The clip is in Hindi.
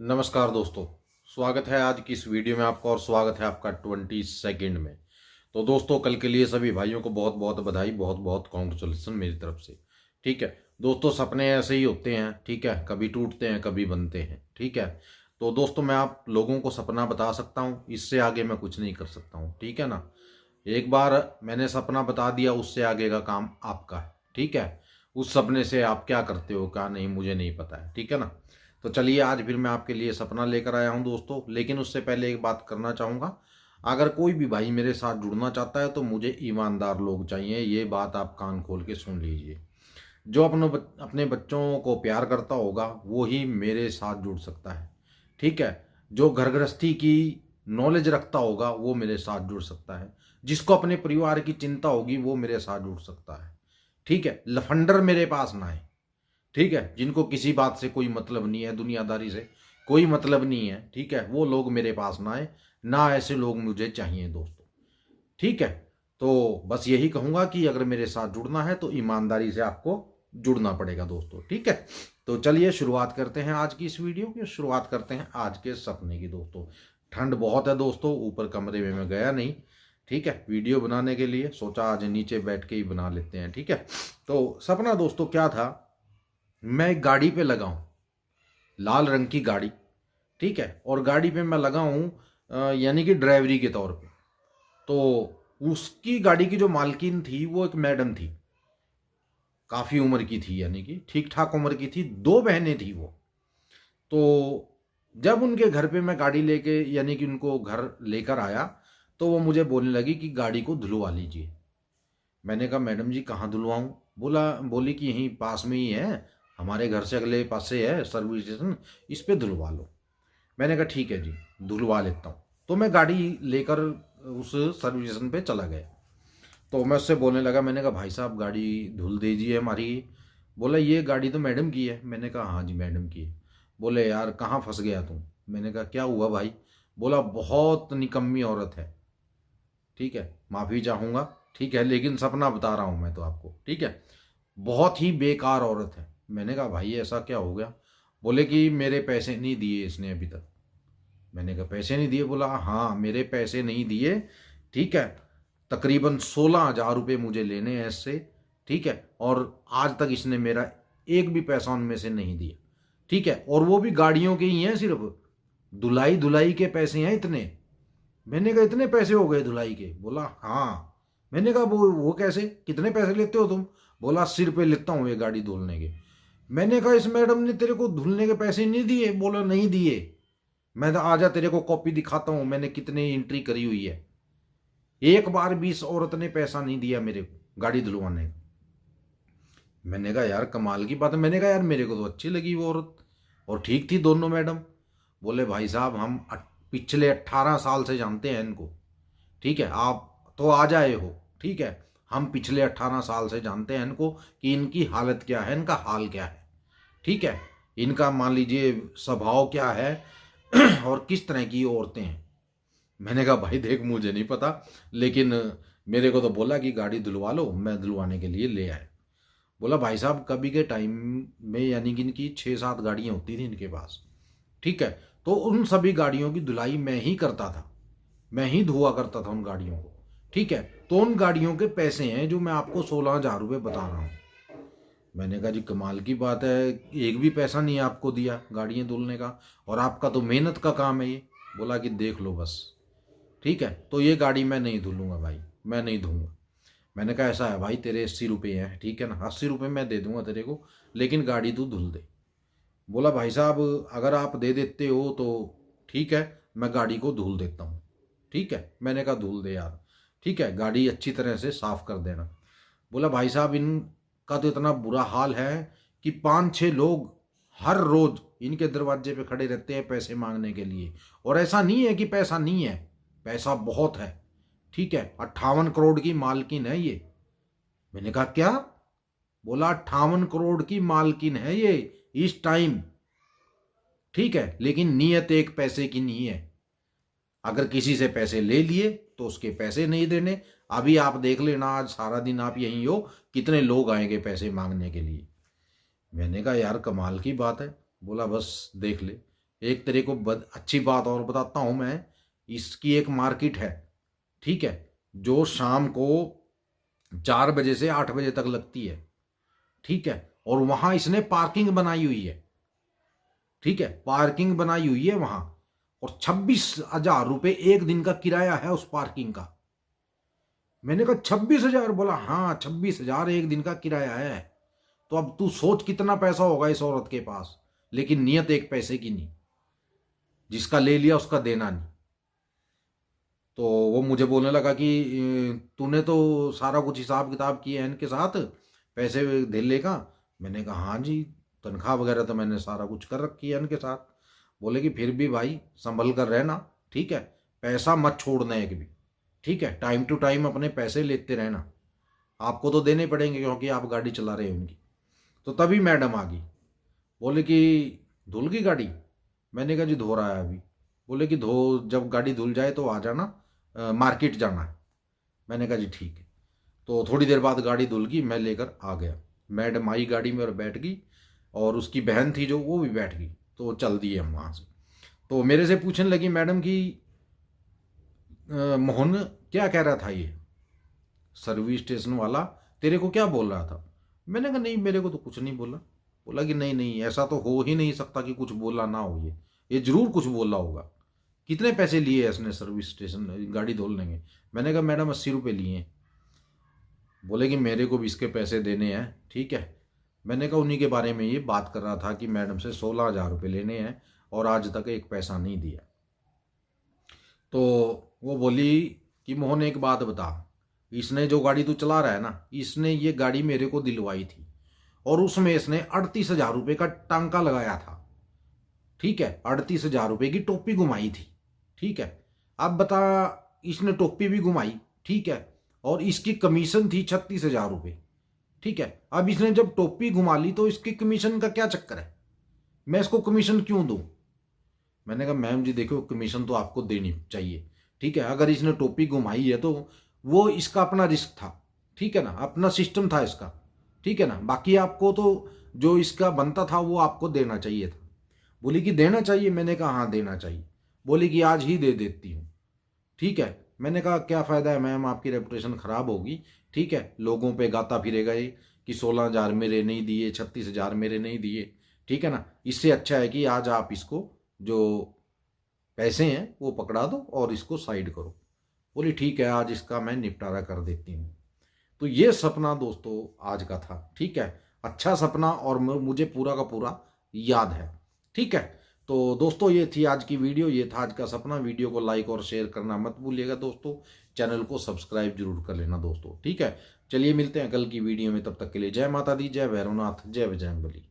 नमस्कार दोस्तों, स्वागत है आज की इस वीडियो में आपका और स्वागत है आपका 22 में। तो दोस्तों, कल के लिए सभी भाइयों को बहुत बहुत बधाई, बहुत बहुत कॉन्ग्रेचुलेसन मेरी तरफ से। ठीक है दोस्तों, सपने ऐसे ही होते हैं। ठीक है, कभी टूटते हैं कभी बनते हैं। ठीक है, तो दोस्तों मैं आप लोगों को सपना बता सकता हूँ, इससे आगे मैं कुछ नहीं कर सकता हूँ। ठीक है ना, एक बार मैंने सपना बता दिया, उससे आगे का काम आपका है। ठीक है, उस सपने से आप क्या करते हो क्या नहीं मुझे नहीं पता है। ठीक है ना, तो चलिए आज फिर मैं आपके लिए सपना लेकर आया हूं दोस्तों। लेकिन उससे पहले एक बात करना चाहूँगा, अगर कोई भी भाई मेरे साथ जुड़ना चाहता है तो मुझे ईमानदार लोग चाहिए। ये बात आप कान खोल के सुन लीजिए। जो अपने बच्चों को प्यार करता होगा वो ही मेरे साथ जुड़ सकता है। ठीक है, जो घर गृहस्थी की नॉलेज रखता होगा वो मेरे साथ जुड़ सकता है। जिसको अपने परिवार की चिंता होगी वो मेरे साथ जुड़ सकता है। ठीक है, लफंडर मेरे पास ना आए। ठीक है, जिनको किसी बात से कोई मतलब नहीं है, दुनियादारी से कोई मतलब नहीं है, ठीक है, वो लोग मेरे पास ना आए। ना ऐसे लोग मुझे चाहिए दोस्तों। ठीक है, तो बस यही कहूंगा कि अगर मेरे साथ जुड़ना है तो ईमानदारी से आपको जुड़ना पड़ेगा दोस्तों। ठीक है, तो चलिए शुरुआत करते हैं आज की इस वीडियो की। शुरुआत करते हैं आज के सपने की दोस्तों। ठंड बहुत है दोस्तों, ऊपर कमरे में मैं गया नहीं। ठीक है, वीडियो बनाने के लिए सोचा आज नीचे बैठ के ही बना लेते हैं। ठीक है, तो सपना दोस्तों क्या था, मैं एक गाड़ी पे लगा हूँ, लाल रंग की गाड़ी। ठीक है, और गाड़ी पे मैं लगा हूँ यानी कि ड्राइवरी के तौर पे। तो उसकी गाड़ी की जो मालकिन थी वो एक मैडम थी, काफ़ी उम्र की थी, यानी कि ठीक ठाक उम्र की थी। दो बहनें थी वो। तो जब उनके घर पे मैं गाड़ी लेके यानी कि उनको घर लेकर आया तो वो मुझे बोलने लगी कि गाड़ी को धुलवा लीजिए। मैंने कहा मैडम जी कहाँ धुलवाऊँ। बोली कि यहीं पास में ही है, हमारे घर से अगले पासे है सर्विस स्टेशन, इस पे धुलवा लो। मैंने कहा ठीक है जी, धुलवा लेता हूँ। तो मैं गाड़ी लेकर उस सर्विस स्टेशन पे चला गया। तो मैं उससे बोलने लगा, मैंने कहा भाई साहब गाड़ी धुल दीजिए हमारी। बोला ये गाड़ी तो मैडम की है। मैंने कहा हाँ जी मैडम की है। बोले यार कहाँ फंस गया तुम। मैंने कहा क्या हुआ भाई। बोला बहुत निकम्मी औरत है। ठीक है, माफ़ी चाहूँगा। ठीक है, लेकिन सपना बता रहा हूँ मैं तो आपको। ठीक है, बहुत ही बेकार औरत है। मैंने कहा भाई ऐसा क्या हो गया। बोले कि मेरे पैसे नहीं दिए इसने अभी तक। मैंने कहा पैसे नहीं दिए। बोला हाँ मेरे पैसे नहीं दिए। ठीक है, तकरीबन 16,000 रुपये मुझे लेने हैं इससे। ठीक है, और आज तक इसने मेरा एक भी पैसा उनमें से नहीं दिया। ठीक है, और वो भी गाड़ियों के ही हैं, सिर्फ धुलाई धुलाई के पैसे हैं इतने। मैंने कहा इतने पैसे हो गए धुलाई के। बोला हाँ। मैंने कहा वो कैसे, कितने पैसे लेते हो तुम। बोला 80 रुपये लेता हूँ ये गाड़ी धुलने के। मैंने कहा इस मैडम ने तेरे को धुलने के पैसे नहीं दिए। बोला नहीं दिए। मैं तो आजा तेरे को कॉपी दिखाता हूँ मैंने कितनी एंट्री करी हुई है। एक बार भी इस औरत ने पैसा नहीं दिया मेरे को गाड़ी धुलवाने का। मैंने कहा यार कमाल की बात है। मैंने कहा यार मेरे को तो अच्छी लगी वो औरत, और ठीक थी दोनों मैडम। बोले भाई साहब हम पिछले 18 साल से जानते हैं इनको। ठीक है, आप तो आ जाए हो। ठीक है, हम पिछले 18 साल से जानते हैं इनको कि इनकी हालत क्या है, इनका हाल क्या है। ठीक है, इनका मान लीजिए स्वभाव क्या है और किस तरह की औरतें हैं। मैंने कहा भाई देख मुझे नहीं पता, लेकिन मेरे को तो बोला कि गाड़ी धुलवा लो, मैं धुलवाने के लिए ले आया। बोला भाई साहब कभी के टाइम में यानी कि इनकी 6-7 गाड़ियाँ होती थी इनके पास। ठीक है, तो उन सभी गाड़ियों की धुलाई मैं ही करता था, मैं ही धुआ करता था उन गाड़ियों को। ठीक है, तो उन गाड़ियों के पैसे हैं जो मैं आपको 16,000 रुपये बता रहा हूँ। मैंने कहा जी कमाल की बात है, एक भी पैसा नहीं आपको दिया गाड़ियाँ धुलने का, और आपका तो मेहनत का काम है ये। बोला कि देख लो बस। ठीक है, तो ये गाड़ी मैं नहीं धुलूंगा भाई, मैं नहीं धोऊंगा। मैंने कहा ऐसा है भाई तेरे 80 रुपये हैं, ठीक है ना, 80 रुपये मैं दे दूंगा तेरे को, लेकिन गाड़ी तू धुल दे। बोला भाई साहब अगर आप दे देते हो तो ठीक है, मैं गाड़ी को धुल देता हूँ। ठीक है, मैंने कहा धुल दे यार। ठीक है, गाड़ी अच्छी तरह से साफ कर देना। बोला भाई साहब इनका तो इतना बुरा हाल है कि 5-6 लोग हर रोज इनके दरवाजे पे खड़े रहते हैं पैसे मांगने के लिए। और ऐसा नहीं है कि पैसा नहीं है, पैसा बहुत है। ठीक है, 58 करोड़ की मालकिन है ये। मैंने कहा क्या। बोला 58 करोड़ की मालकिन है ये इस टाइम। ठीक है, लेकिन नीयत एक पैसे की नहीं है। अगर किसी से पैसे ले लिए तो उसके पैसे नहीं देने। अभी आप देख लेना आज सारा दिन आप यहीं हो, कितने लोग आएंगे पैसे मांगने के लिए। मैंने कहा यार कमाल की बात है। बोला बस देख ले। एक तेरे को अच्छी बात और बताता हूँ मैं, इसकी एक मार्केट है, ठीक है, जो शाम को 4 बजे से 8 बजे तक लगती है, ठीक है, और वहां इसने पार्किंग बनाई हुई है, ठीक है, पार्किंग बनाई हुई है वहां, और 26,000 रुपये एक दिन का किराया है उस पार्किंग का। मैंने कहा 26,000? बोला हाँ 26,000 एक दिन का किराया है। तो अब तू सोच कितना पैसा होगा इस औरत के पास, लेकिन नियत एक पैसे की नहीं, जिसका ले लिया उसका देना नहीं। तो वो मुझे बोलने लगा कि तूने तो सारा कुछ हिसाब किताब किया है इनके साथ, पैसे धेले का। मैंने कहा हाँ जी, तनख्वाह वगैरह तो मैंने सारा कुछ कर रखी है इनके साथ। बोले कि फिर भी भाई संभल कर रहना, ठीक है, पैसा मत छोड़ना एक भी, ठीक है, टाइम टू टाइम अपने पैसे लेते रहना, आपको तो देने पड़ेंगे क्योंकि आप गाड़ी चला रहे हो उनकी। तो तभी मैडम आ गई, बोले कि धुल गई गाड़ी? मैंने कहा जी धो रहा है अभी। बोले कि धो, जब गाड़ी धुल जाए तो आ जाना, मार्केट जाना है। मैंने कहा जी ठीक है। तो थोड़ी देर बाद गाड़ी धुल गई, मैं लेकर आ गया। मैडम आई गाड़ी में और बैठ गई, और उसकी बहन थी जो, वो भी बैठ गई। तो चल दिए हम वहाँ से। तो मेरे से पूछने लगी मैडम कि मोहन क्या कह रहा था ये सर्विस स्टेशन वाला, तेरे को क्या बोल रहा था? मैंने कहा नहीं मेरे को तो कुछ नहीं बोला। बोला कि नहीं नहीं, ऐसा तो हो ही नहीं सकता कि कुछ बोला ना हो, ये जरूर कुछ बोला होगा। कितने पैसे लिए इसने सर्विस स्टेशन गाड़ी धोलने के? मैंने कहा मैडम 80 रुपये लिए हैं। बोले कि मेरे को भी इसके पैसे देने हैं, ठीक है। मैंने कहा उन्हीं के बारे में ये बात कर रहा था कि मैडम से 16,000 रुपये लेने हैं और आज तक एक पैसा नहीं दिया। तो वो बोली कि मोहन एक बात बता, इसने जो गाड़ी तू चला रहा है ना, इसने ये गाड़ी मेरे को दिलवाई थी और उसमें इसने 38,000 रुपये का टांका लगाया था, ठीक है, 38,000 रुपये की टोपी घुमाई थी, ठीक है। अब बता, इसने टोपी भी घुमाई, ठीक है, और इसकी कमीशन थी 36,000 रुपये, ठीक है। अब इसने जब टोपी घुमा ली तो इसकी कमीशन का क्या चक्कर है, मैं इसको कमीशन क्यों दूं? मैंने कहा मैम जी देखो, कमीशन तो आपको देनी चाहिए, ठीक है। अगर इसने टोपी घुमाई है तो वो इसका अपना रिस्क था, ठीक है ना, अपना सिस्टम था इसका, ठीक है ना। बाकी आपको तो जो इसका बनता था वो आपको देना चाहिए था। बोली कि देना चाहिए? मैंने कहा हाँ देना चाहिए। बोली कि आज ही दे देती हूँ, ठीक है। मैंने कहा क्या फ़ायदा है मैम, आपकी रेपुटेशन ख़राब होगी, ठीक है, लोगों पे गाता फिरेगा ये कि 16,000 मेरे नहीं दिए, 36,000 मेरे नहीं दिए, ठीक है ना। इससे अच्छा है कि आज आप इसको जो पैसे हैं वो पकड़ा दो और इसको साइड करो। बोली ठीक है, आज इसका मैं निपटारा कर देती हूँ। तो ये सपना दोस्तों आज का था, ठीक है, अच्छा सपना, और मुझे पूरा का पूरा याद है, ठीक है। तो दोस्तों ये थी आज की वीडियो, ये था आज का सपना। वीडियो को लाइक और शेयर करना मत भूलिएगा दोस्तों, चैनल को सब्सक्राइब जरूर कर लेना दोस्तों, ठीक है। चलिए मिलते हैं कल की वीडियो में, तब तक के लिए जय माता दी, जय भैरवनाथ, जय बजरंगबली।